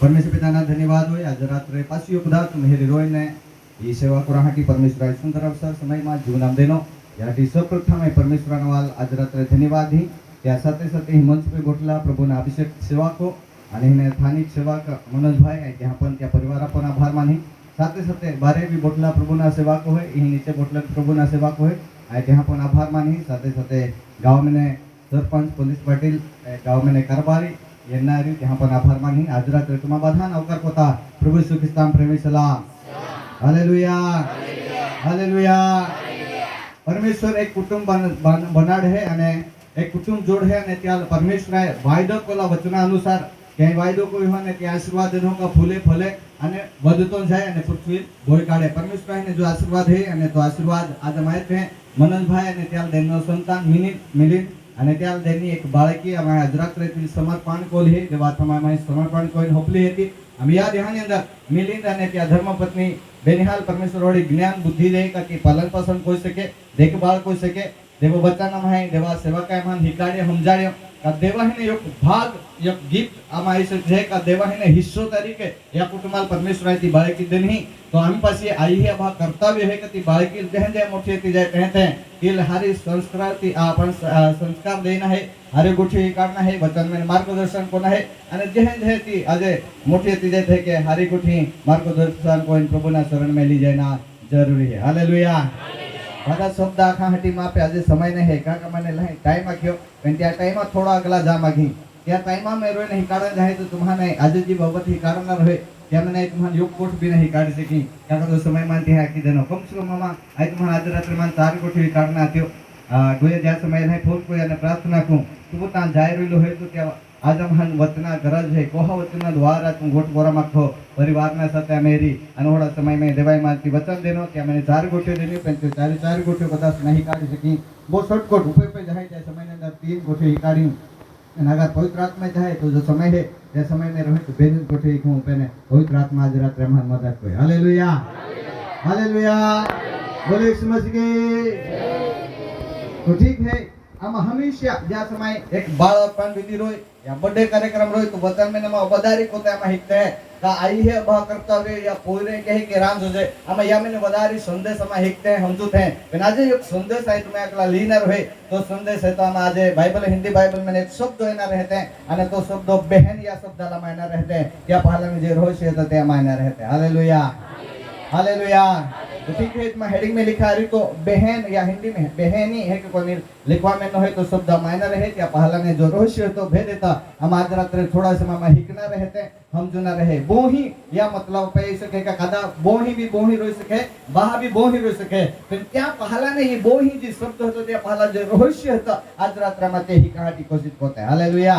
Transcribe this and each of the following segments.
परमेश्वर पिताना धन्यवाद होय आज रात्रे पाचवी पदार्थ मेहरी रोयने ही सेवा कोराहाटी परमेश्वर सुंदर अवसर समय में जीवन देनो याटी सर्वप्रथम परमेश्वर वाल आज रात्रे धन्यवाद ही त्या साथे साथे ही मंच पे गोठला प्रभुना अभिषेक सेवा को आणि हिने स्थानिक सेवक मनोज भाई ત્યાં પણ ત્યાં પરિવાર પણ આભાર માની સાથે સાથે બારે બી બોટલા પ્રભુના સેવકો હોય અહીં નીચે બોટલા પ્રભુના સેવકો હોય ત્યાં પણ આભાર માની સાથે સાથે ગામ મેને સરપંચ પોલીસ પાટીલ ગામ મેને कारभारी यांना ત્યાં પણ આભાર માની आज रात्री तुम्हा बधान अवकार कोता प्रभु यीशु ख्रिस्तान प्रेमी सलाम हालेलुया हालेलुया परमेश्वर एक कुटुंब बनाड है અને एक कुटुंब जोड़ है અને ત્યાં પરમેશ્વરે વાયદો કોલા વચના અનુસાર ક્યાંય વાયદો કોઈ હોય ને ત્યાં આશીર્વાદ એનો કા ફૂલે ફલે અને વધતો જાય અને પૃથ્વી ભોય કાઢે પરમેશ્વરને જો આશીર્વાદ હે અને તો આશીર્વાદ આજે માહિત હે मनोजभाई અને ત્યાં દેવનો સંતાન મિલિંદ અને ત્યાં દેવની એક બાળકી અમે આજ રાત્રે સમર્પણ કોલી હે જે વાત અમે સમર્પણ કોઈને હોપલી હતી અમે યાદ યાની અંદર મિલિંદ અને ત્યાં ધર્મપત્ની બેનિહાલ परमेश्वर वडी ज्ञान बुद्धि दे का कि पालन पोषण कोई सके देखभाल कोई सके देव बच्चा है देवा सेवा का मान हिकाड़े समझाड़े का देवा ही ने एक भाग एक गिफ्ट आमा ऐसे है का देवा ही ने हिस्सो तरीके या कुटुंबाल परमेश्वर ती बाळकी देनी तो आम्ही पासी आई है भाग कर्तव्य है कि बाळकी जहन जे मोठी ती जाय कहते हैं कि हरी संस्कृति आपण संस्कार देना है हरे गुठी काढना है वचन में मार्गदर्शन कोना है અને जहन जे ती આજે મોટી ती जाय थे के हरी गुठी मार्गदर्शन कोइन प्रभुना शरण में ली जाना जरूरी है हालेलुया બધા શબ્દ આખા હટી માપે આજે સમય નહીં હે કાકા મને લઈ ટાઈમ આખ્યો પણ ત્યાં ટાઈમ થોડા અગલા જા માગી ત્યાં ટાઈમ में रोय नहीं काढा जाए तो तुम्हाने आज जी बाबत ही कारण न रहे त्या मैंने तुम्हारे योग कोट भी नहीं काढ सकी काका तो समय मानती है कि देनो कम से कम मामा आज तुम्हारा आज रात मान 4 कोट ही काढना थियो दोए ज्या समय नहीं फोन को या प्रार्थना को तू ता जाय रहिलो है तो त्या आज मन वचना गरज है कोहा वचना द्वारा तुम गोट गोरा माखो परिवार ना साथ मेरी अनोड़ा समय में देवाई मानती वचन देनो क्या मैंने 4 गोटे देनी पण 4 गोटे कदाच नहीं काढी सकी वो शॉर्टकट ऊपर पे जाए त्या समय में अंदर 3 गोटे ही काढी अगर पवित्र आत्मा जाए तो जो समय है त्या समय में रहे तो 2 गोटे ही को पेने पवित्र आत्मा आज रात रहमान मदद कोई हालेलुया हालेलुया बोले यीशु मसीह की तो ठीक है हम हमेशा ज्या समय एक बाळपण विधी रोय या बर्थडे कार्यक्रम रोय तो वचन में नमा वदारी को त्या माहिती है का आई है बा कर्तव्य या पोरे कहे के राम जो जे हम या में वदारी संदेश हम हिकते हैं हम जुत हैं पण आज एक संदेश है तुम्हें अगला लीनर है तो संदेश है तो हम आज बाइबल हिंदी बाइबल में एक शब्द है ना रहते हैं अने तो शब्द बहन या शब्द ला मायना रहते हैं क्या पहले में जे रोश है तो त्या मायना रहते हैं हालेलुया हालेलुया तो ठीक है इसमें हेडिंग में लिखा है तो बहन या हिंदी में बहनी है कि कोई लिखवा में न है तो शब्द मायना रहे क्या पहला ने जो रहस्य तो भेद देता हम आज रात थोड़ा समय में हिकना रहते हम जो ना रहे बोही या मतलब पे सके का कदा बोही भी बोही रोई सके बाहा भी बोही रोई सके फिर क्या पहला ने ये बोही जी शब्द होतो त्या पहला जो रहस्य होता आज रात में ते ही कहानी कोशिश करते हैं हालेलुया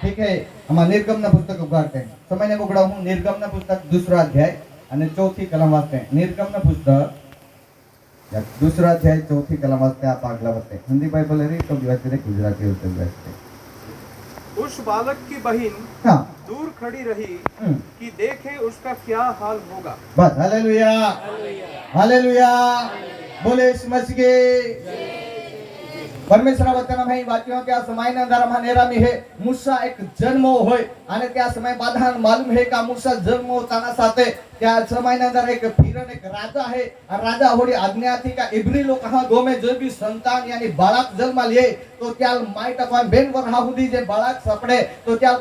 ठीक है हम निर्गमन पुस्तक उगाड़ते हैं समय ने उगड़ा हूं निर्गमन पुस्तक दूसरा अध्याय અને ચોથી કલમ વાંચते हैं निर्गमन पुस्तक या दूसरा अध्याय चौथी कलम वास्ते आप अगला वास्ते हिंदी बाइबल है तो वास्ते गुजराती होते वास्ते उस बालक की बहन हाँ दूर खड़ी रही कि देखे उसका क्या हाल होगा बस हालेलुया हालेलुया बोले यीशु मसीह की परमेश्वर वचन में वाक्यों के समय ने अंदर मानेरा में है मूसा एक जन्म होय અને त्या समय बाधान मालूम है का मूसा जन्म होताना साथे त्या समय ने अंदर एक फिरन एक राजा है और राजा होड़ी आज्ञा थी का इब्री लोग कहां गो में जो भी संतान यानी बालक जन्म लिए तो त्या माई टकवा बेन वरहा हुदी जे बालक सपड़े तो त्या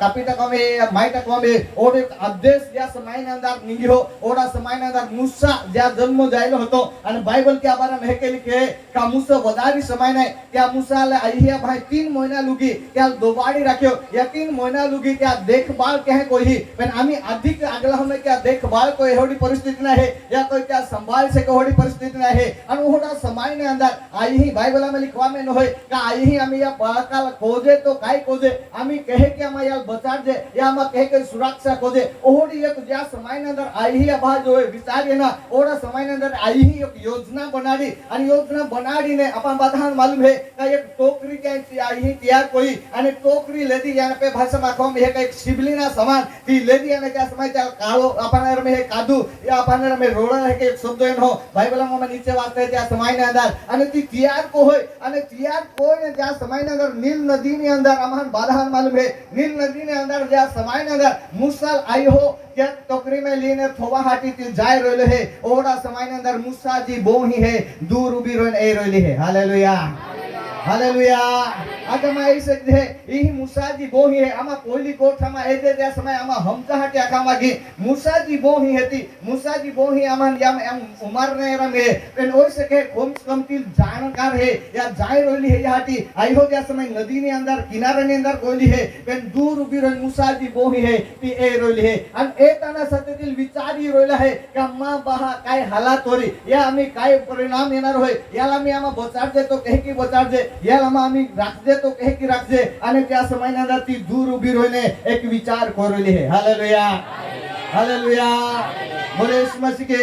कापी टकवा में माई टकवा में और एक आदेश या समय ने अंदर निगियो ओड़ा समय ने अंदर मूसा ज्या जन्म जायलो હતો અને बाइबल के बारे में के लिखे का मूसा वदारी समय ने त्या मूसा ले आइया भाई 3 महीना लुगी त्या दोबाड़ी रखियो या 3 महीना लुगी त्या देखभाल के है कोई पण आम्ही अधिक अगला हमें क्या देखभाल कोई एवढी परिस्थिती नाही या कोई क्या संभाल से कोई परिस्थिती नाही आणि ओड़ा समय ने अंदर आई ही बाइबल में लिखवा में न होय का आई ही आम्ही या बाळकाला खोजे तो काय खोजे आम्ही कहे कि आम्हा या बचाड जे या आम्हा कहे कि सुरक्षा खोजे ओड़ी एक ज्या समय ने अंदर आई ही आभा जो विचारिए ना ओड़ा समय ने अंदर आई ही एक योजना बनाड़ी आणि योजना बनाड़ी ने अपन बधान मालूम है का एक टोकरी के आई ही तैयार कोई आणि टोकरी लेदी याने पे भाषा में कहम है का एक शिबलीना समान ती लेदी याने क्या समय त्या काळो अपन પાનેર મે કાદુ યા પાનેર મે રોડા હે કે એક શબ્દ એનો બાઇબલમાં અમે નીચે વાંચતા ત્યાં સમયના અંદર અને તી તૈયાર કો હોય અને તૈયાર કોઈને ત્યાં સમયના અંદર નીલ નદીની અંદર અમાન બાધાન માલુમ હે નીલ નદીની અંદર જ્યાં સમયના અંદર મુસાલ આઈ हो क्या टोकरी में लेने थोवा हाटी ती जाय रोले है ओड़ा समय ने अंदर मूसा जी बोही है दूर उबी रोन ए रोली है हालेलुया हालेलुया आज में ऐसे है यही मूसा जी बोही है आमा कोली कोठा में ए दे समय आमा हमचा हटे आका मागी मूसा जी बोही हेती मूसा जी बोही आमान याम एम उमर ने रमे पेन ओसे के कमती जानकार है या जाय रोली है हाटी आई हो त्या समय नदी ने अंदर किनारे ने अंदर कोली है पेन दूर उबी रोन मूसा जी बोही है ती ए रोली है अन एताना सत्यतील विचारी रोयला है का मा बहा काय हालात होरी या आम्ही काय परिणाम येणार होय याला मी आम्हा बचाड देतो कहे की बचाड दे याला आम्ही राख देतो कहे की राख दे आणि त्या समयना अंदर ती दूर उभी रोयने एक विचार कोरली है हालेलुया हालेलुया बोले यीशु मसीह के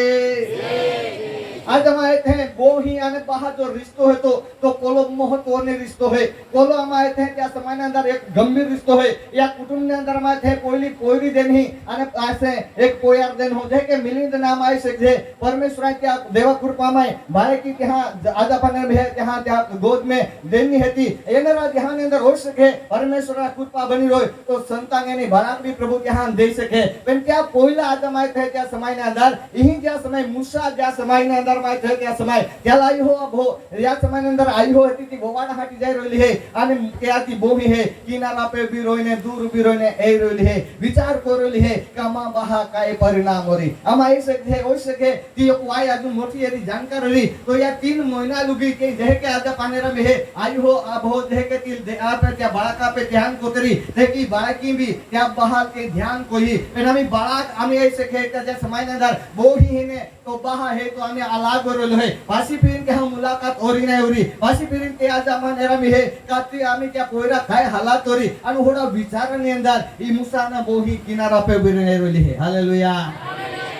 आज हमारे थे बोही आने बहा जो रिश्तो है तो कोलो महत्व ने रिश्तो है कोलो हमारे थे क्या समय ने अंदर एक गंभीर रिश्तो है या कुटुंब ने अंदर हमारे थे कोई पोयरी देन ही आने ऐसे एक पोयार देन हो जाए के मिलिंद नाम आए से जे परमेश्वर क्या देवा कृपा में भाई की यहाँ आज अपन है यहाँ त्या गोद में देनी है थी ये मेरा यहाँ ने अंदर हो सके परमेश्वर कृपा बनी रोय तो संतान ने बारात भी प्रभु यहाँ दे सके पर क्या पोयला आज हमारे थे क्या समय ने अंदर यही क्या समय मूसा क्या समय ने अंदर में थे त्या समय त्याला आई हो अब हो या समय अंदर आई हो હતી ती गोवाडा हाटी जाय रोली है અને ત્યાંથી બોહી है કિનારા पे भी रोઈને दूर भी रोઈને ए रोली है विचार करोली है कामा बहा काय परिणाम होरी आमा ऐसे है हो सके ती एक वाय आजू मोठी एरी जानकार होली तो या 3 महीना लुगी के जे के आजा पानेरा में है आई हो अब हो जे के ती दे आप त्या बाळका पे ध्यान कोतरी ते की बाळकी भी त्या बहा के ध्यान कोई पण आम्ही बाळक आम्ही ऐसे के त्या समय अंदर बोही ने तो बहा है तो आम्ही आलाग रोल है वासी पीरिन के हम मुलाकात ओरी नाही ओरी वासी पीरिन के आज मानेरा में है काती आम्ही क्या पोयरा काय हालात ओरी आणि होडा विचारनी अंदर ई मूसा ना बोही किनारा पे बिरने रोली है हालेलुया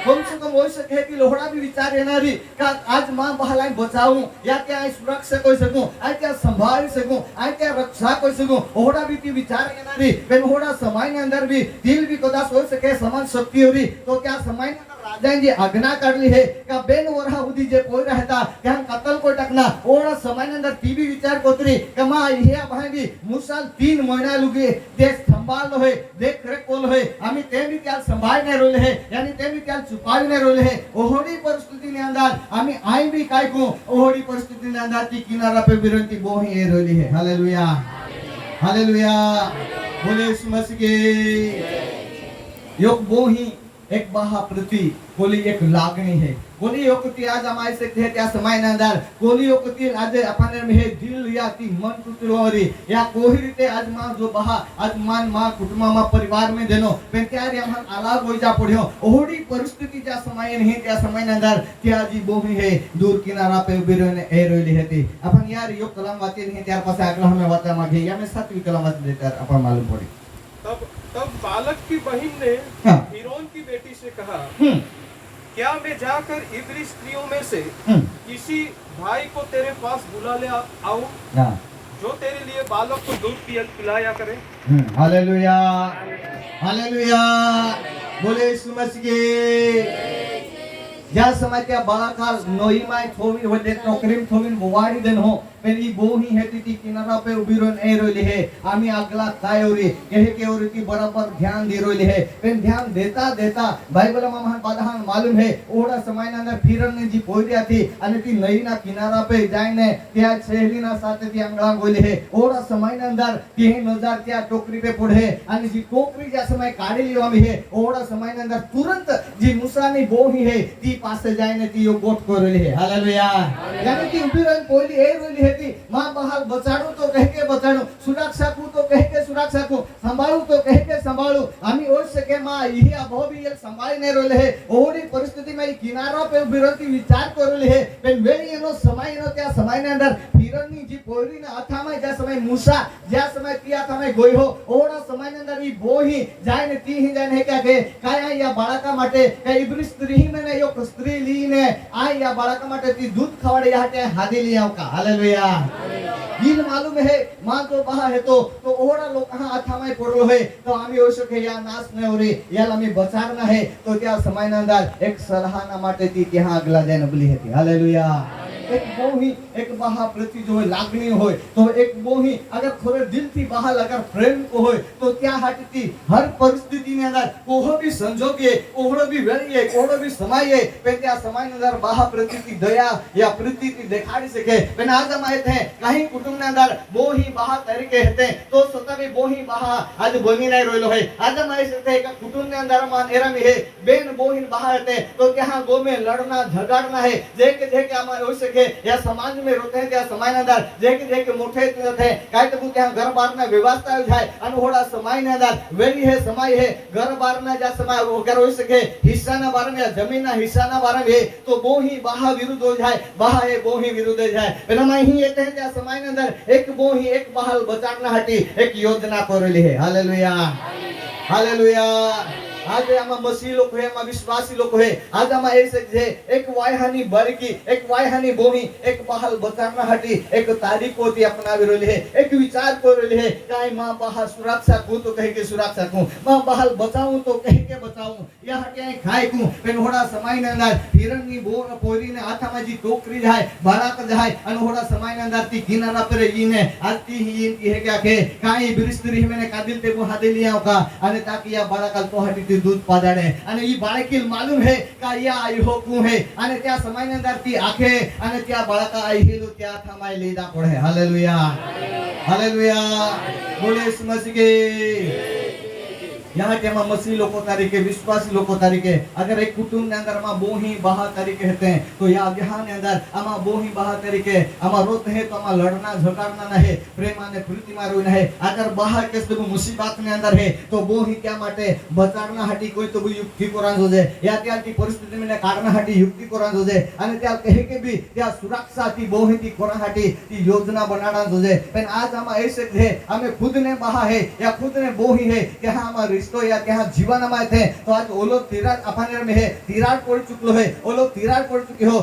कम से कम हो सके कि लोहड़ा भी विचार येणारी का आज मां बहालाई बचाऊं या क्या सुरक्षा कोई सकूं आ क्या संभाल सकूं आ क्या रक्षा कोई सकूं ओहड़ा भी की विचार येणारी पेन होड़ा समय ने अंदर भी दिल भी कदाच हो सके समान शक्ति होरी तो क्या समय राजा जी आज्ञा काढली है का बेन वरा उदी जे पोय रहता त्या कत्ल को टाकना ओड़ा समय ने अंदर टीवी विचार कोतरी का मां हे भाई भी मुसाल 3 महीना लुगे देश संभाल है देख रेख कोल है आम्ही ते भी त्या संभाळ नाही रोले है यानी ते भी त्या चुकावी नाही रोले है ओहडी परिस्थिती ने अंदर आम्ही आई भी काय को ओहडी परिस्थिती ने अंदर ती किनारा पे बिरंती बोही ए रोली है हालेलुया हालेलुया बोले यीशु मसीह के योग बोही एक बहा प्रति कोली एक लागणी है कोली योकती आज हमारे से थे त्या समय ने अंदर कोली योकती आज अपन में है दिल या ती मन टूटलोरी या कोही रीते आज मां जो बहा आज मान मां कुटुंबा मा परिवार में देनो पण त्यारे हम अलग होई जा पड्यो ओहडी परिस्थिती ज्या समय नहीं त्या समय ने अंदर त्या जी बोही है दूर किनारा पे बिरने ए रोली हेती अपन यार यो कलम वाती नहीं त्यार पास अगला हमें वाता मागे या में 7वीं कलम वाती देकर अपन मालूम पड़ी तब बालक की बहन ने हाँ। फिरौन की बेटी से कहा क्या मैं जाकर इब्री स्त्रियों में से किसी भाई को तेरे पास बुला ले आऊं जो तेरे लिए बालक को दूध पिलाया करे हालेलुया हालेलुया बोले यीशु मसीह के ज्या समय त्या बाळाकार नोई माय थोवी वदे नोकरीम थोवीन बोवाडी देन हो पेनी बोही हेती ती किनारा पे उभी रोन ए रोली है आम्ही अगला काय ओरी कहे के ओरी की बराबर ध्यान दे रोली है पेन ध्यान देता देता बाइबल में महान बाधान मालूम है ओड़ा समय अंदर फिरन ने जी पोयरी थी અને ती नई ना किनारा पे जायने त्या सहेली ना साथे ती अंगळा गोली है ओड़ा समय अंदर ती नजर त्या टोकरी पे पड़े आणि जी टोकरी ज्या समय काढी ली आम्ही है ओड़ा समय अंदर तुरंत जी मूसा ने बोही है ती पासे जायने ती यो गोट कोरली है हालेलुया यानी ती उभी रन पोयली ए रोली है ती मां बहाल बचाडू तो कह के बचाडू सुरक्षा को तो कह के सुरक्षा को संभाळू तो कह के संभाळू आम्ही ओळ सके मां ही अभोबी एक संभाळी ने रोले है ओडी परिस्थिति में किनारा पे उभी रहती विचार करोले है पण वेळी एनो समय नो त्या समय ने अंदर फिरनी जी पोयरी ने अथामा ज्या समय मूसा ज्या समय तिया समय गोई हो ओड़ा समय ने अंदर ई बोही जाय ने ती ही जाने क्या के काय या बाळका માટે કે ઇબ્રી સ્ત્રી મને એક સ્ત્રી લીને આ યા બાળકા માટે તી दूध ખવાડે હાટે હાદી લી આવકા હાલેલુયા हालेलुया इन मालूम है मां तो बहा है तो ओहड़ा लोक कहाँ आथामाय पडलो है तो आम्ही होऊ शके या नाश न हो रे याला आम्ही बचारना है तो त्या समयना अंदर एक सलाहना માટે ती ત્યાં આગલા જઈને બોલી હતી हालेलुया एक बोही एक बहा प्रति जो है लागणी होय तो एक बोही अगर थोड़े दिल थी बहाल अगर प्रेम को होय तो त्या हाटती हर परिस्थिति ने अंदर कोहो भी संजोग है कोहड़ो भी वेळी है कोहड़ो भी समय है पण त्या समय ने अंदर बहा प्रति की दया या प्रीति की दिखाड़ी सके पण आज हम आए थे काही कुटुंब ने अंदर बोही बहा तरीके हते तो स्वतः भी बोही बहा आज बनी नहीं रोयलो है आज हम आए थे एक कुटुंब ने अंदर मान एरा में है बेन बोही बहा हते तो क्या गो में लड़ना झगड़ना है जे के हमारे हो सके या समाज में रोते हैं त्या समाज अंदर जे के मोठे थे काय तो त्या घर बार ना व्यवस्था जाए अनहोड़ा समय ने अंदर वेली है समय है घर बार ना जा समय अगर हो सके हिस्सा ना बार में जमीन ना हिस्सा ना बार में तो वो ही बाहा विरुद्ध हो जाए बाहा है वो ही विरुद्ध हो जाए बिना मैं ही येते हैं त्या समय ने अंदर एक वो ही एक बहाल बचाना हटी एक योजना करेली है हालेलुया हालेलुया आज आमा मसीह लोग है आमा विश्वासी लोग है आज आमा ऐसे जे एक वायहानी बरकी एक वायहानी भूमि एक बहाल बचाना हटी एक तारीख होती अपना विरोली है एक विचार करेली है काय मां बहाल सुरक्षा को तो कहे के सुरक्षा को मां बहाल बचाऊं तो कहे के बचाऊं या हटे खाए को पेन होड़ा समय ने अंदर हिरणनी बोर पोरी ने हाथा में जी टोकरी जाए बाराक जाए अन होड़ा समय ने अंदर ती किनारा पर ईने आती ही इन की है क्या के काय बिरस्त्री मैंने कादिल ते वो हादे लिया का अने ताकि या बाराकल तो हटी दूध पादाडे અને ઈ બાળકીલ માલુમ હે કે યા આઈ હોકું હે અને त्या સમયની અંદર તી આખે અને त्या બાળકા આઈ હેલું त्या થમાઈ લીધા પડે હાલેલુયા હાલેલુયા બોલે ઈસુ મસીહ के यहाँ के हम मसीह लोगों तरीके विश्वासी लोगों तरीके अगर एक कुटुंब ने अंदर हम बोही बहा तरीके होते हैं तो या यहाँ ने अंदर हम बोही बहा तरीके हम रोते हैं तो हम लड़ना झगड़ना नहीं प्रेम ने प्रीति मारो नहीं अगर बाहर के सब मुसीबत ने अंदर है तो बोही क्या माटे बचाड़ना हटी कोई तो युक्ति कोरान हो जाए या त्या की परिस्थिति में काढना हटी युक्ति कोरान हो जाए અને त्या कहे के भी त्या सुरक्षा थी बोही थी कोरा हटी ती योजना बनाना हो जाए पर आज हम ऐसे है हमें खुद ने बहा है या खुद ने बोही है कि हम रिश्तो या क्या जीवन में थे तो आज वो लोग तिराड अपानेर में है तिराड पड़ चुकलो है वो लोग तिराड पड़ चुके हो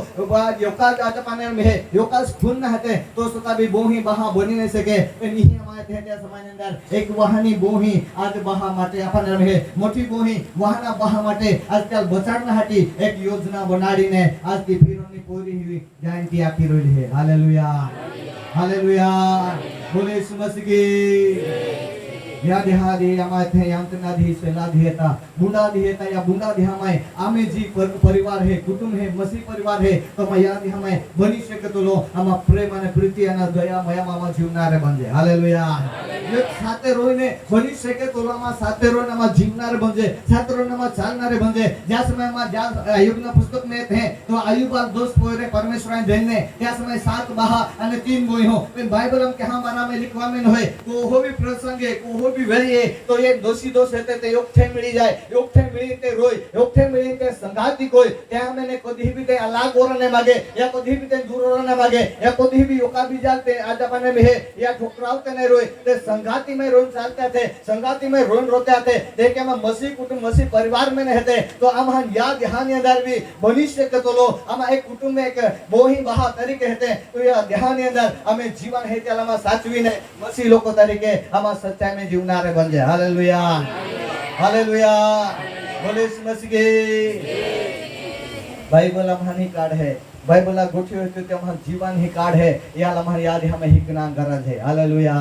योकाज आज अपानेर में है योकाज खून न हते तो स्वतः भी बोही बहा बनी नहीं सके नहीं हमारे थे त्या समय के अंदर एक वाहनी बोही आज बहा माटे अपानेर में है मोटी बोही वाहना बहा माटे आज कल बचाड़ना हटी एक योजना बनाड़ी ने आज की फिरोनी पूरी हुई जयंती आखी रोली है हालेलुया हालेलुया बोले यीशु मसीह की या देहादी आमाथे यांतना धी सेला दिएता बुंडा दिएता या बुंडा दी हमाय आमे जी परिवार है कुटुंब है मसीह परिवार है तो मैं याद हमें बनी सके तो लो हम प्रेम અને પ્રીતિ અને દયા મયામાં જીવનારે બનજે હાલેલુયા એક સાથે રોઈને બની શકે તો આમાં સાથે રોઈને આમાં જીવનારે બનજે સાથે રોઈને આમાં ચાલનારે બનજે જ્યાં સમયમાં જ્યાં આયુબના પુસ્તક में थे तो आयुब और दोस्त पोरे परमेश्वर ने देने त्या समय 7 बाहा અને 3 बोई हो पे बाइबल हम के हमारा में लिखवा में होय तो हो भी प्रसंग है को भी वेरी तो ये दोषी दोष रहते ते योगथे मिली जाए योगथे मिली ते रोय योगथे मिली ते संगाती कोई त्या मैंने कभी भी ते अलग ओरने मागे या कभी भी ते दूर ओरने मागे या कभी भी योका भी जाते आज अपने में है या ठोकरावते नहीं रोय ते संगाती में रोन चालते थे संगाती में रोन रोते थे देखे हम मसीह कुटुंब मसीह परिवार में रहते तो हम याद यहाँ अंदर भी भविष्य के तो लो हम एक कुटुंब में एक बोही बहा तरीके रहते तो यह ध्यान अंदर हमें जीवन है चल हम साचवी ने मसीह लोगों तरीके हम सच्चाई में जीवनारे बन जाए हालेलुया हालेलुया बोले यीशु मसीह की बाइबल हमारी कार्ड है बाइबल गोठी होती तो हमारा जीवन ही कार्ड है या हमारी याद हमें ही ज्ञान गरज है हालेलुया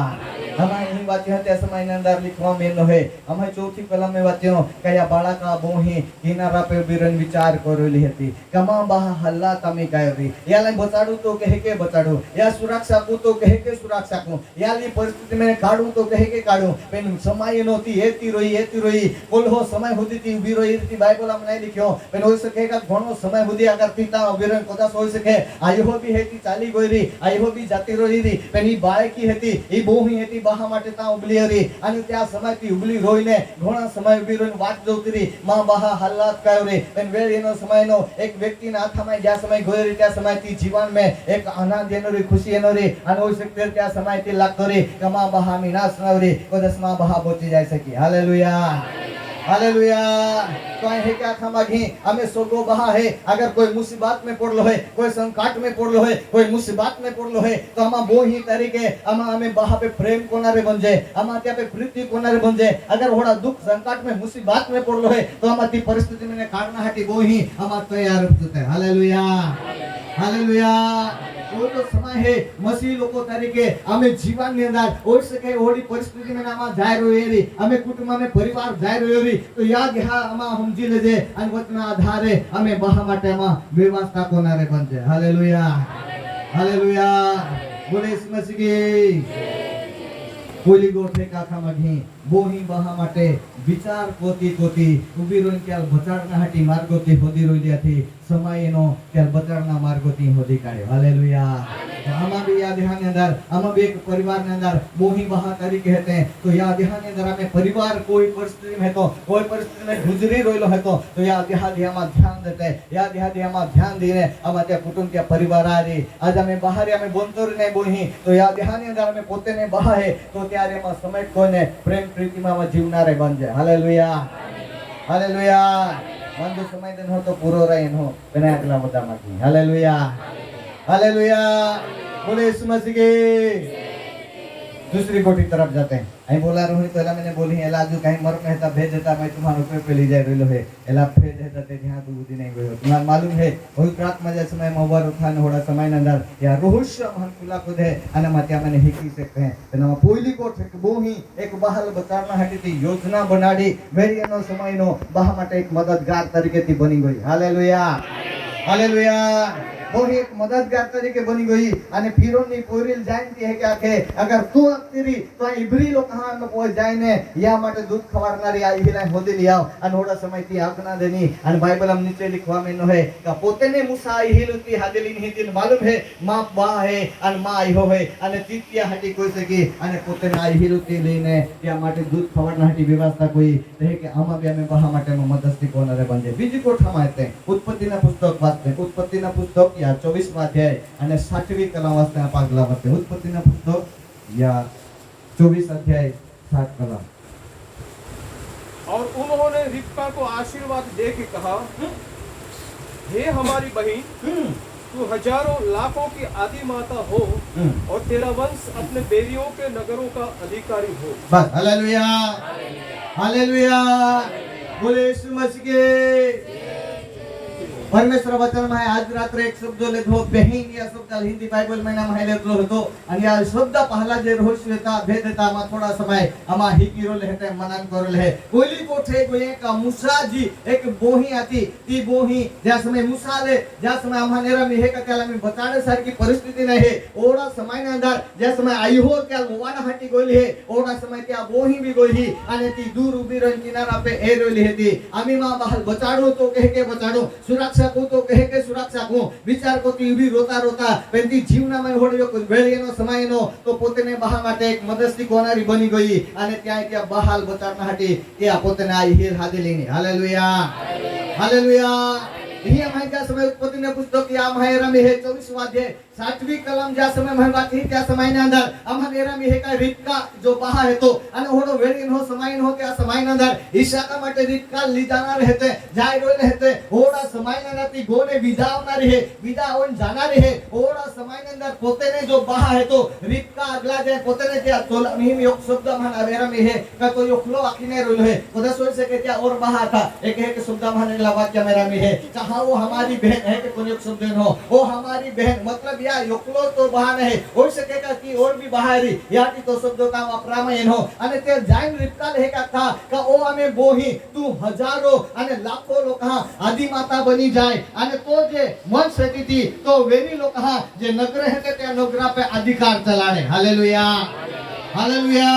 हमारी ही बातें हैं त्या समय अंदर लिखवा में न है हमें चौथी कलम में बातें हो कया बाला का बोही किनारा पे बिरन विचार करोली हती कमा बहा हल्ला तमी कायरी या ले बचाडू तो कहे के बचाडू या सुरक्षा को तो कहे के सुरक्षा को या ली परिस्थिति में काढू तो कहे के काढू पेन समय नोती हेती रोई बोल हो समय होती थी उभी रोई थी बाइबल हम नहीं लिखियो पेन हो सके का घणो समय होती अगर पिता बिरन कदा हो सके आयो भी हेती चाली गोयरी आयो भी जाती रोई री पेन ई बाळकी हेती ई बोही हेती बहा माटे ता उबली हरी आणि त्या समयती उबली रोईने घणा समय उभी रोईने वाट जोती री मां बहा हल्लात कायो रे पेन वेळ एनो समयनो एक व्यक्तिना हाथाમાં ज्या समय गोयरी त्या समयती जीवन में एक आनंद एनो रे खुशी एनो रे आणि होई सकते त्या समयती लागतो रे कमा बहा मी नास नवरी कोदस मां बहा बोची जाय सकी हालेलुया हालेलुया तो हे क्या खमागी हमें सोगो बहा है अगर कोई मुसीबत में पड़लो है कोई संकट में पड़लो है कोई मुसीबत में पड़लो है तो हम वो ही तरीके हम हमें बहा पे प्रेम कोनारे बन जाए हम त्या पे प्रीति कोनारे बन जाए अगर थोड़ा दुख संकट में मुसीबत में पड़लो है तो हम ती परिस्थिति में काढना हाटी वो ही हम तैयार होते हैं हालेलुया हालेलुया वो तो समय है मसीह लोगों तरीके हमें जीवन में अंदर और सके ओडी परिस्थिति में नामा जाय रोयरी हमें कुटुंब में परिवार जाय रोयरी तो याद यहाँ हम समझी लेजे अन वचन आधारे हमें बहा माटे हम व्यवस्था कोनारे बन जाए हालेलुया हालेलुया बोले यीशु मसीह की कोली गोठे काखा मघी बोही बहा माटे विचार कोती कोती उभी रोइन क्याल बचाडना हाटी मार्गोती होदी रोइलिया थी समय नो क्याल बचाडना मार्गोती होदी काढे हालेलुया आमा भी याद ध्यान अंदर आमा भी एक परिवार ने अंदर बोही बहा तरीके कहते हैं तो याद ध्यान अंदर हमें परिवार कोई परिस्थिति में तो कोई परिस्थिति में गुजरी रोइलो है तो याद ध्यान देते हैं याद ध्यान दे रहे हम त्या कुटुंब त्या परिवार आ रही आज हमें बाहर हमें बोलतोरी नहीं बोही तो याद ध्यान अंदर हमें पोते ने बहा है तो त्यारे में समय कोने प्रेम प्रीति में जीवनारे बन जाए हालेलुया हालेलुया ಒಂದು ಸಮಯದಲ್ಲಿ ಹೊತ್ತು ಪೂರ್ವರ ಏನು ವಿನಾಯಕನ ಮುದ್ದ ಮಾಡ್ತೀನಿ हालेलुया हालेलुया बोले यीशु मसीह की दूसरी कोठी तरफ जाते हैं आई बोला रोहित पहला मैंने बोली एला जो कहीं मर में था भेज देता मैं तुम्हारे ऊपर पे ले जाए रोलो है एला भेज देता ते ध्यान बुद्धि नहीं गयो तुम्हारा मालूम है वही प्रात में जैसे मैं मोबाइल उठाने होड़ा समय अंदर या रहस्य मन खुला खुद है अने मात्या मैंने हिकी सकते हैं तना पोइली कोठ वो ही एक बहाल बचारना हटी थी योजना बनाड़ी मेरी नो समय नो बहा माटे एक मददगार तरीके थी बनी गई हालेलुया हालेलुया वो ही एक मददगार तरीके बनी गई अने फिरोनी पोरील जानती है क्या के अगर तू अक्तिरी तो इब्री लोग कहां में पहुंच जाए ने या माटे दूध खवारनारी आई हिला होदी लियाओ अन थोड़ा समय थी आज्ञा देनी अन बाइबल हम नीचे लिखवा में नो है का पोते ने मूसा आई हिलती हादिली नहीं दिन मालूम है मां बा है अन मां आई हो है अने तीतिया हटी कोई सकी अने पोते ने आई हिलती लेने या माटे दूध खवारना हटी व्यवस्था कोई रहे के आमा भी हमें बहा माटे में मददस्ती कोनारे बन जाए बीजी कोठा माते उत्पत्ति ना पुस्तक वाचते उत्पत्ति ना पुस्तक या 24वां अध्याय અને 60वी कलम वाचते आप अगला वाचते उत्पत्ति ना पुस्तक या 24 अध्याय 60 कलम और उन्होंने रिबका को आशीर्वाद दे के कहा हे हमारी बहन तू हजारों लाखों की आदि माता हो और तेरा वंश अपने बेरियों के नगरों का अधिकारी हो बस हालेलुया हालेलुया बोले यीशु मसीह के परमेश्वर वचन में आज रात्र एक शब्द लेतो बहीण या शब्द हिंदी बाइबल में नाम लेतो होतो आणि या शब्द पहला जे रहस्य होता भेद देता मा थोड़ा समय अमा हिकीरो लेते मनन करल है कोली कोठे गोये का मूसा जी एक बोही आती ती बोही ज्या समय मूसा ले ज्या समय आम्हा नेरा में हे का त्याला मी बताणे सारखी परिस्थिती नाही ओडा समय ना अंदर ज्या समय आई हो त्या गोवाना हाटी गोली है ओडा समय त्या बोही भी गोली आणि ती दूर उभी रन किनारा पे ए रोली हेती आम्ही मा बहाल बचाडो तो कहे के बचाडो सुरक्षा को तो कहे के सुरक्षा को विचार को ती भी रोता रोता पेंती जीवना में होड़ियो वेळेनो समयनो तो पोते ने बहा माटे एक मददस्ती कोनारी बनी गई आणि त्या बहाल बचारना हाटी त्या पोते ने आई हिर हादेलीनी हालेलुया हालेलुया ही माहिती समय उत्पत्ति ने पुस्तक या माहेरा में है 24वां अध्याय 60वी कलम ज्या समय में बात ही त्या समय ने अंदर अमनेरा में है का रिबका जो बहा है तो अन होडो वेरिन हो समय हो त्या समय ने अंदर ईशाका माटे रिबका ली जाणार रहते जाय रोय रहते होडा समय ने ती गोने विदावणार है विदा होन जाणार है होडा समय ने अंदर पोते ने जो बहा है तो रिबका अगला जे पोते ने त्या तोला मी योग शब्द मन अवेरा में है का तो योखलो आखिने रोय है खुदा सोच से के त्या और बहा था एक शब्द मन ला वाक्य मेरा में है कहा वो हमारी बहन है कि कोई शब्द हो वो हमारी बहन मतलब या योकलो तो बहाने है हो सकेगा कि और भी बाहरी या की तो शब्दों का अप्रामायण हो अने ते जाइन रिपका है का का ओ हमें बोही तू हजारों अने लाखों लोग कहा आदि माता बनी जाए अने तो जे मन सती थी तो वेरी लोग कहा जे नगर है ते नगरा पे अधिकार चलाने हालेलुया हालेलुया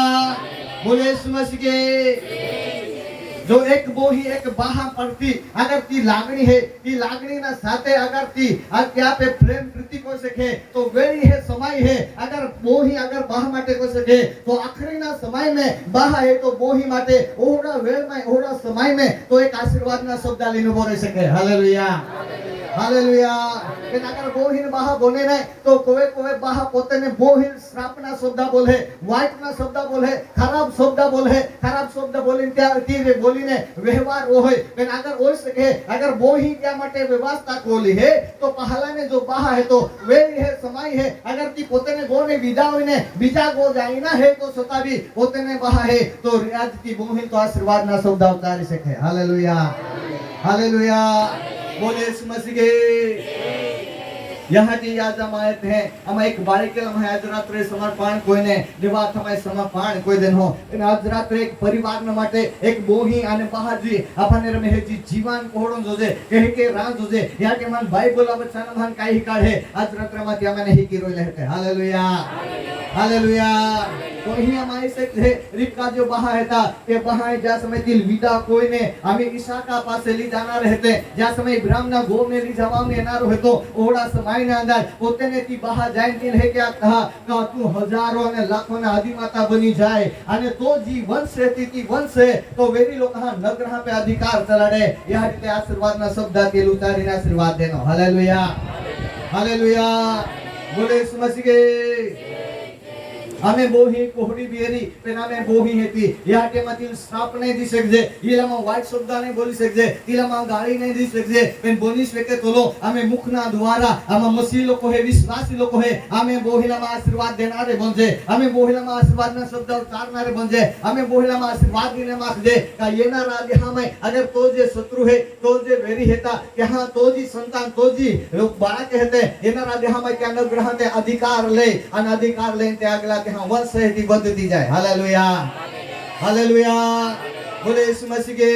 बोले यीशु मसीह के जो एक बोही एक बाहा पड़ती अगर ती लागणी ना साथे अगर ती क्या पे प्रेम प्रीति को सके तो वेरी है समय है अगर बोही अगर बाहा माटे को सके तो आखिरी ना समय में बाहा है तो बोही माटे ओड़ा वेळ में ओड़ा समय में तो एक आशीर्वाद ना शब्द लेनो बोले सके हालेलुया હાલેલુયા કે અગર બોહીન બહા બોલે ને તો કોવે કોવે બહા પોતેને બોહીન શ્રાપના શબ્દ બોલે વાઇટના શબ્દ બોલે ખરાબ શબ્દ બોલીને ત્યાં તીરે બોલીને વ્યવહાર હોય કે અગર હોય શકે અગર બોહી ત્યાં માટે વ્યવસ્થા કોલી હે તો પહેલાને જો બહા હે તો વેરી હે સમાય હે અગર તી પોતેને ગોને વિદા હોઈને બીજા ગો જાઈના હે તો છતાં બી પોતેને બહા હે તો આજથી બોહીન તો આશીર્વાદના શબ્દ ઉતારી શકે હાલેલુયા હાલેલુયા बोले यीशु मसीह के यहाँ की याद हमारे हैं हम एक बारी के हम आज रात्रे समर्पण कोई ने दिवात हमारे समर्पण कोई दिन हो इन आज रात्रे एक परिवार न माटे एक बोही आने बहाजी अपने रमे है जी जीवन कोहड़ों जोजे कहे के राज जोजे यहाँ के मन बाइबल वचन मन काई काढे आज रात्रे में त्या मैंने ही की रोले है हालेलुया हालेलुया तो ही हमारे से रिबका जो बहा है था के बहा जा समय तिल विदा कोई ने हमें ईसाका पास ले जाना रहते जा समय इब्राहिम ना गो में ली जवाब में ना रहे तो ओड़ा समय ना अंदर पोते ने ती बहा जाइन दिन है क्या कहा का तू हजारों ने लाखों ने आदि माता बनी जाए अने तो जी वंश रहती थी वंश है तो वेरी लोग हां नग्रह पे अधिकार चलाड़े यह रीते आशीर्वाद ना शब्द के उतारी ना आशीर्वाद देनो हालेलुया हालेलुया बोले यीशु मसीह के हमें बोही कोहड़ी बियरी पेना में बोही हेती या के मतिल श्राप नहीं दी सकजे इलामा वाइट शब्द नहीं बोली सकजे इलामा गाड़ी नहीं दी सकजे पेन बोनिस वेके तोलो हमें मुखना द्वारा हम मसीह लोग है विश्वासी लोग है हमें बोहिलामा आशीर्वाद देनारे बनजे हमें बोहिलामा आशीर्वाद ना शब्द उतारनारे बनजे हमें बोहिलामा आशीर्वाद देने माखजे का येना राज हमें अगर तो जे शत्रु है तो जे वेरी हेता कि हां तो जी संतान तो जी लोग बाळा कहते येना राज हमें क्या अनुग्रह ते अधिकार ले अन अधिकार ले ते अगला हाँ वंश है ती बढ़ती जाए हालेलुया हालेलुया बोले यीशु मसीह के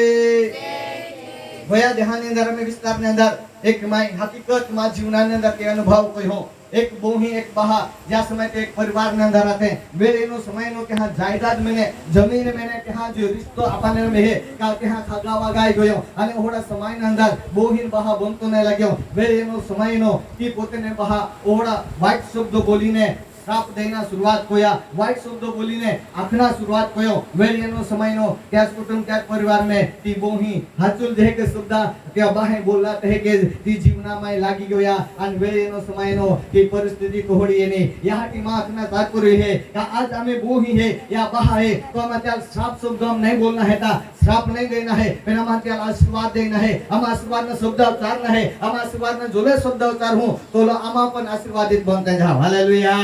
भया ध्यान ने अंदर में विस्तार ने अंदर एक माई हकीकत मा जीवन ने अंदर के अनुभव कोई हो एक बोही एक बहा ज्या समय पे एक परिवार ने अंदर आते वे एनो समय नो के हां जायदाद में जमीन में ने के हां जो रिश्तो अपने में है का के हां खागावा गाय गयो अने ओड़ा समय ने अंदर बोहीन बहा बनतो ने लाग्यो वे एनो समय नो की पोते ने बहा ओड़ा वाइट शब्द बोलीने श्राप देना शुरुआत कोया वाइट शब्द बोलीने आखना शुरुआत कोयो वेलियनो समयनो त्यास कुटुंब त्यास परिवार में ती बोही हाचुल जे के शब्द त्या बाहे बोलला ते के ती जीवनाમાં લાગી ગયો અને વેલિયનો સમયનો ती परिस्थिति कोहड़ी एनी यहाँ की मां आखना तात्पर्य है कि आज हमें बोही है या बहा है तो हम त्या श्राप शब्द हम नहीं बोलना है ता श्राप नहीं देना है पर हम त्या आशीर्वाद देना है हम आशीर्वाद ना शब्द उच्चारना है हम आशीर्वाद ना जोले शब्द उच्चार हूं तो हम अपन आशीर्वादित बनते जाओ हालेलुया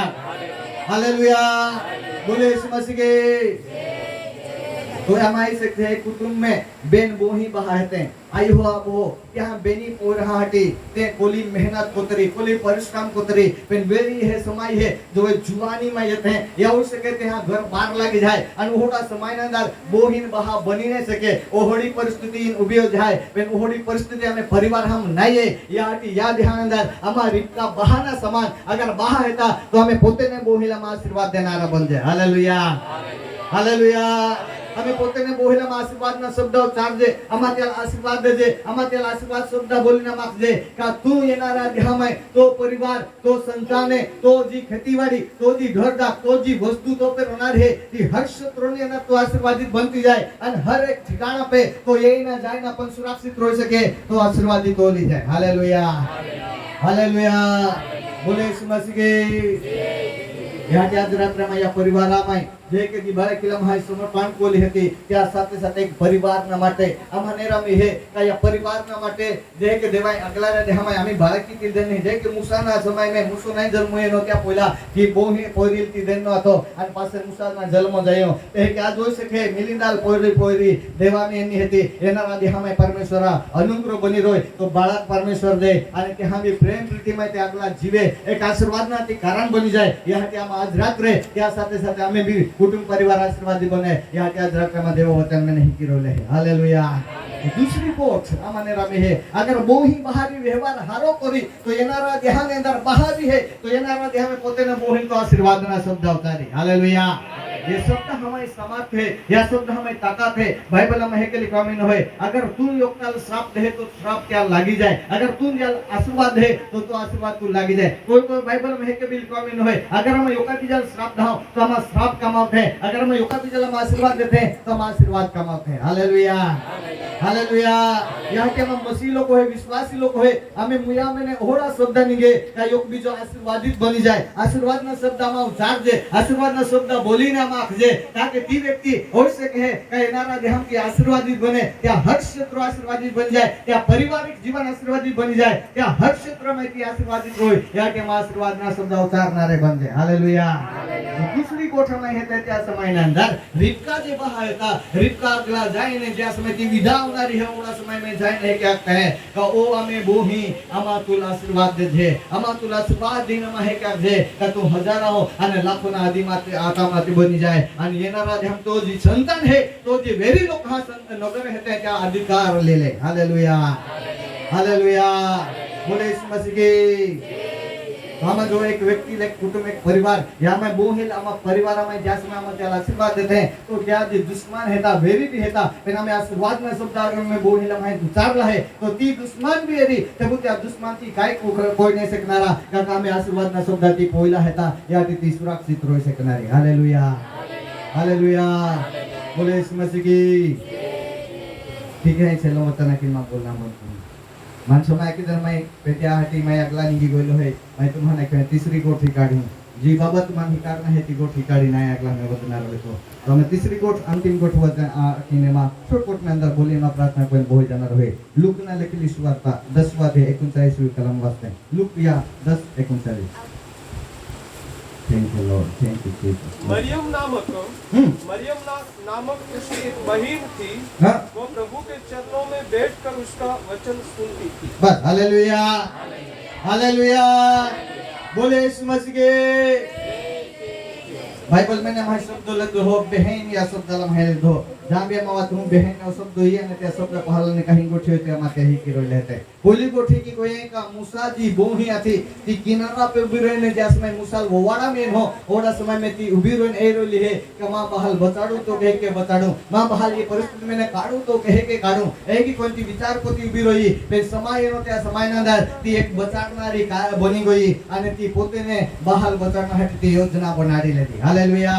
हालेलुया बोले यीशु मसीह के तो हमारे सकते हैं कुटुंब में बेन बोही बहाते आई हो आप हो यहाँ बेनी पोरहा हटी ते कोली मेहनत कोतरी कोली परिश्रम कोतरी पेन वेरी है समय है जो जुवानी में येते हैं या उसे कहते हैं घर बार लग जाए अन ओड़ा समय ने अंदर बोहीन बहा बनी नहीं सके ओहड़ी परिस्थिति उभी हो जाए पेन ओहड़ी परिस्थिति हमें परिवार हम नहीं है या हटी या ध्यान अंदर हमारी का बहाना समान अगर बहा है तो हमें पोते ने बोहिला में आशीर्वाद देनारा बन जाए हालेलुया हालेलुया हमें पोते ने बोहिला में आशीर्वाद ना शब्द उच्चार जे हमारे त्याला आशीर्वाद दे जे हमारे त्याला आशीर्वाद शब्द बोलना माग जे का तू येनारा ध्यामय तो परिवार तो संताने तो जी खेतीवाड़ी तो जी घरदार तो जी वस्तु तो पे होणार है ती हर शत्रुनी अंदर तो आशीर्वादित बनती जाए और हर एक ठिकाना पे तो यही ना जाए ना अपन सुरक्षित रह सके तो आशीर्वादित हो ली जाए हालेलुया हालेलुया बोले यीशु मसीह के या आज रात्रे में या परिवार में जे के दी बारे किलम हाय समर्पण कोली हती त्या साथे साथे एक परिवार ना माटे अमने रमी है का या परिवार ना माटे जे के देवाय अगला रे हमाय आम्ही बाळकी ती देने जे के मूसा ना समय में मूसो नाही जन्म एनो त्या पहिला की बोही पोरील ती देनो હતો અને પાસે मूसा ना जन्म जायो એ કે આ જોઈ શકે મિલિંદાલ પોરી દેવાની એની હતી એના રાધી હમાય પરમેશ્વર અનુગ્રહ બની રોય તો બાળક પરમેશ્વર દે અને કે હામી પ્રેમ પ્રીતિમાં તે આગલા જીવે એક આશીર્વાદના તે કારણ બની જાય યા કે આમ આજ રાત્રે त्या साथे साथे અમે भी कुटुंब परिवार आशीर्वादी बने या क्या द्राक्षा में देव वचन में नहीं किरो ले हालेलुया दूसरी पोट अमने रमे है अगर बोही बहारी व्यवहार हारो करी तो येनारा देहाने अंदर बहारी है तो येनारा देह में पोते ने बोही तो आशीर्वाद ना शब्द उतारी हालेलुया ये शब्द हमारे सामर्थ है, यह शब्द हमारी ताकत है। बाइबल में है के लिखा में है, अगर तू योगनाल श्राप दे तो श्राप क्या लागी जाए, अगर तू आशीर्वाद है तो आशीर्वाद तू लागी जाए। कोई कोई बाइबल में है के भी लिखा में है, अगर हम योगा बीजल श्राप दाओ तो हम श्राप कमाते हैं, अगर हम योगा बीजल हम आशीर्वाद देते हैं तो हम आशीर्वाद कमाते हैं। Hallelujah, hallelujah. यहाँ के हम मसीह लोग है, विश्वासी लोग है, हमें मुया में ओड़ा शब्द निगे का योग बीज आशीर्वादित बनी जाए, आशीर्वाद ना शब्द हम उच्चार दे, आशीर्वाद ना शब्द बोली ना माख जे, ताकि ती व्यक्ति हो सके है का येनारा जे हम की आशीर्वादित बने, क्या हर क्षेत्र आशीर्वादित बन जाए, क्या पारिवारिक जीवन आशीर्वादित बन जाए, क्या हर क्षेत्र में की आशीर्वादित होय, या के हम आशीर्वाद ना शब्द उच्चारणारे बन जाए। हालेलुया। दूसरी कोठा में है त्या समय ना अंदर रिबका जे बहा था, रिबका अगला जाए ने ज्या समय की विदा होनारी है ओड़ा समय में जाए ने क्या कहे का ओ अमे बोही अमा तुल आशीर्वाद दे जे, अमा तुल आशीर्वाद दिन में है क्या जे का तू हजारों અને लाखों ना आदि माते आकामाती बनी जाए, અને येनारा जे हम तो जी संतान है तो जे वेरी लोग हा नगर हेते क्या अधिकार ले ले। Hallelujah, hallelujah. बोले यीशु मसीह की। हम जो एक व्यक्ति एक कुटुंब एक परिवार या में बोहिल हम परिवार में ज्या समय हम त्याला आशीर्वाद देते हैं तो क्या जे दुश्मन हेता वेरी भी हेता पण हमें आशीर्वाद में शब्द आगे में बोहिल हम उच्चारला है तो ती दुश्मन भी यदि तब त्या दुश्मन की काय कोई नहीं सकनारा का हमें आशीर्वाद ना शब्द ती पहिला हेता या ती सुरक्षित रह सकनारी। Hallelujah, hallelujah. बोले यीशु मसीह की। ठीक है, चलो मतना की मां बोलना मत मानसो मैं किधर मैं पेटिया हटी मैं अगला निगी गोलो है मैं तुम्हाने कहे तीसरी कोठी काढी जी बाबत मान ही काढना है ती कोठी काढी ना अगला में वदना रे तो मैं तीसरी कोठ अंतिम कोठ वदन किने मा छोट कोठ में अंदर बोली मा प्रार्थना कोई बोल जाना रहे। लूक ना लिखली सुवार्ता 10वां अध्याय 39 कलम वास्ते लूक या 10:39। Thank you Lord, thank you Jesus. मरियम नामक उसकी एक बहन थी, वो प्रभु के चरणों में बैठकर उसका वचन सुनती थी। बस। Hallelujah, hallelujah. बोले यीशु मसीह के। बाइबल में ने हमारे शब्द लग हो बहन या शब्द लम है दो जहां भी हम तुम बहन और शब्द ही है ने ते शब्द पहल ने कहीं गोठी होते हम कहीं की रोले लेते बोली गोठी की कोई का मूसा जी बोही आती ती किनारा पे उभी रहने जैस में मूसा ववाड़ा में हो ओड़ा समय में ती उभी रहने ए रोली है कि मां बहाल बचाड़ू तो कह के बचाड़ू, मां बहाल ये परिस्थिति में ने काढू तो कह के काढू, ए की कोणती विचार कोती उभी रही पे समय नो त्या समय अंदर ती एक बचाडणारी काय बनी गई आणि ती पोते ने बहाल बचाडण्यासाठी ती योजना बनाडी लेती। हालेलुया।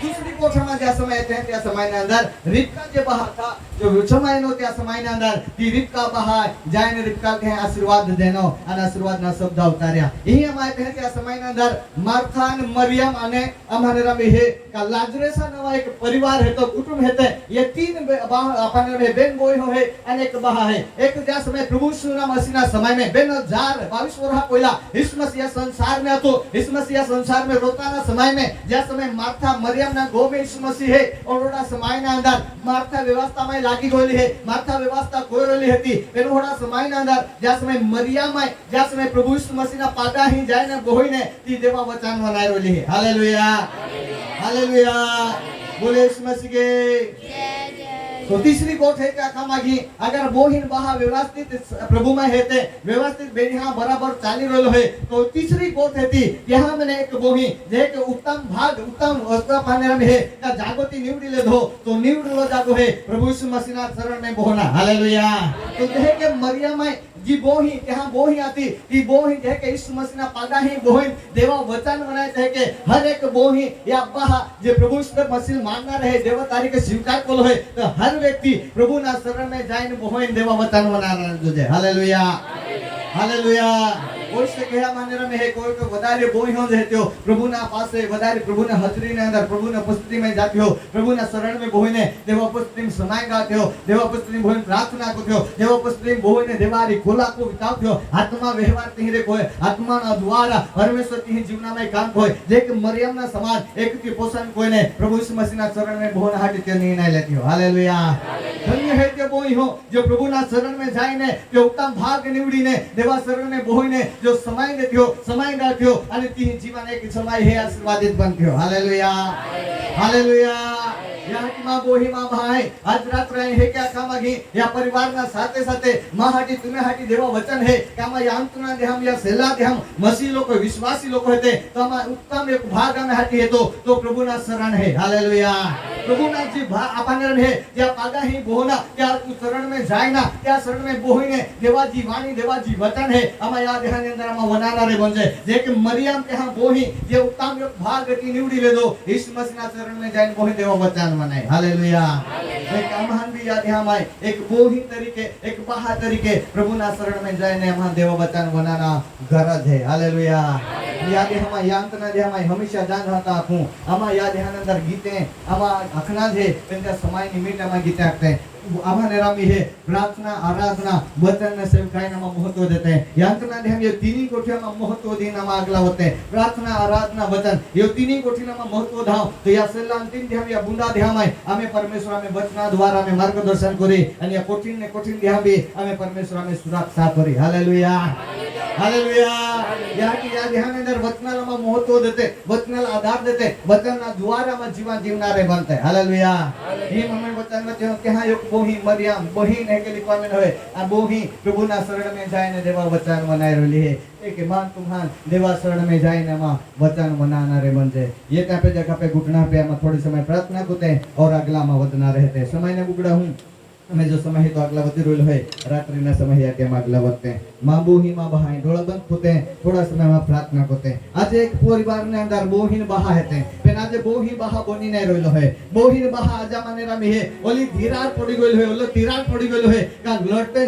दूसरी कोठा में ज्या समय थे त्या समय अंदर रिबका जे बहा था जो समय नो त्या समय अंदर ती रिबका बहा जाय ने रिबका के आशीर्वाद देनो અને आशीर्वाद ना शब्द उतार्या। यही हमारे थे त्या समय अंदर मार्था અને मरियम અને અમારે रमे हे का लाजरेसा नावा एक परिवार है तो कुटुंब हेते ये तीन अपन रे बेन बोय हो है અને एक बहा है। एक ज्या समय प्रभु यीशु मसीह समय में 2022 वर्ष पहिला यीशु मसीह संसार में तो यीशु मसीह संसार में रोताना समय में ज्या समय मार्था मरियम ना गो में यीशु मसीह है और ओड़ा समय ना अंदर मार्था व्यवस्था में लागी गोली है, मार्था व्यवस्था कोई रोली हती पेन ओड़ा समय ना अंदर ज्या समय मरियम में ज्या समय प्रभु यीशु मसीह ना पादा ही जाय ने बोही ने ती देवा वचन बनाई रोली है। Hallelujah, hallelujah. बोले यीशु मसीह के। तो तीसरी कोठ है क्या कामागी अगर बोहिन बहा व्यवस्थित प्रभु में हेते व्यवस्थित बेनिहा बराबर चाली रोल है तो तीसरी कोठ है थी यहाँ मैंने एक बोही जे के उत्तम भाग उत्तम वस्त्र पाने में है का जागोती निवडी ले दो तो निवड लो जागो है प्रभु यीशु मसीह ना शरण में बोहना। हालेलुया। तो जे के मरियम में जी बोही जहाँ बोही आती ती बोही जे के यीशु मसीह ना पादा ही बोही देवा वचन बनाए थे के हर एक बोही या बहा जे प्रभु यीशु मसीह मानना रहे देवा तारीख स्वीकार कोलो है तो हर व्यक्ति प्रभु ना शरण में जाइन बोही देवा वचन बनाना जुजे। Hallelujah, hallelujah. कोई से कहा माने में है कोई को वदारे बोई हो रहते हो प्रभु ना पासे वदारे प्रभु ना हजरी ने अंदर प्रभु ना उपस्थिति में जाते हो प्रभु ना शरण में बोई ने देव उपस्थिति में समय गाते हो देव उपस्थिति में बोई प्रार्थना करते हो देव उपस्थिति में बोई ने देवारी खोला को बिताते हो आत्मा व्यवहार तिहरे कोई आत्मा ना द्वारा परमेश्वर की जीवन में काम कोई जे मरियम ना समान एक की पोषण कोई ने प्रभु यीशु मसीह ना शरण में बोना हाटी ते नहीं लेती हो। हालेलुया। धन्य है ते बोई हो जो प्रभु ना शरण में जाए ने ते उत्तम भाग निवडी ने देवा शरण में बोई ने जो समय देती हो समय गाती हो आणि ती जीवन एक समय हे आशीर्वादित बनती हो। Hallelujah, hallelujah. या की मां बोही मां भाई आज रात्र हे क्या कामागी या परिवारना સાથે સાથે मां हाटी तुम्हें हाटी देवा वचन है कि आमा यांत्रणा दे हम या सेला दे हम मसीह लोग विश्वासी लोग होते तो आमा उत्तम एक भाग हमें हाटी है तो प्रभुना शरण है हालेलुया प्रभुना जी आपानरण है या पागा ही बोहना क्या तू शरण में जाए ना क्या शरण में बोहीने देवा जी वाणी देवा जी वचन है आमा या ध्यान अंदर आमा वनाना रे बनजे जे कि मरियम के हम बोही जे उत्तम एक भाग की निवड़ी ले दो इस मसीना शरण में जाए बोही देवा वचन मनाए हालेलुया एक आमान भी याद हम आए एक बोही तरीके एक बाहा तरीके प्रभुना शरण में जाए हम देवा वचन बनाना गरज है हालेलुया याद हम यांतना दे हम हमेशा जान रहता हूं आमा याद ध्यान अंदर गीते आमा अखना है तेंका समय निमित्त आमा गीते आते हैं आमा नेरामी है प्रार्थना आराधना वचन ने सेवकाई नमा महत्व देते हैं यांतना दे हम ये तीनी कोठिया में महत्व दिन नमा अगला होते हैं प्रार्थना आराधना वचन ये तीनी कोठी नमा महत्व धाव तो या सेला अंतिम दे हम या बुंदा दे हम आमे परमेश्वर में वचना द्वारा में मार्गदर्शन करी आणि या कोठीन दे हम भी आमे परमेश्वर में सुरक्षा करी हालेलुया हालेलुया या की या ध्यान अंदर वचनाला में महत्व देते वचनाला आधार देते वचनना द्वारा में जीवन जीवनारे बनते हालेलुया ये मम्मी वचन में जो के हां एक बोही मरियम बहिन है के लिखवा में होय आ बोही प्रभुना शरण में जाए ने देवा वचन मनाई रहली है एक मान तुम्हान देवा शरण में जाए ने मां वचन मनाना रे बनजे ये पे जगह पे घुटना पे हम थोड़ी समय प्रार्थना करते हैं और अगला में वदना रहते हैं समय ने उगड़ा हूं हमें जो समय है तो अगला वती रोल है रात्रि ना समय है के अगला वते हैं मां बोही मां बहाई डोळा बंद होते हैं थोड़ा समय में प्रार्थना करते हैं आज एक परिवार ने अंदर बोहीन बहा हेते पेन आज बोही बहा बनी नहीं रोल है बोहीन बहा आजा माने रामी है ओली धीरार पड़ी गइल है ओलो तिरार पड़ी गइल है का लड़ते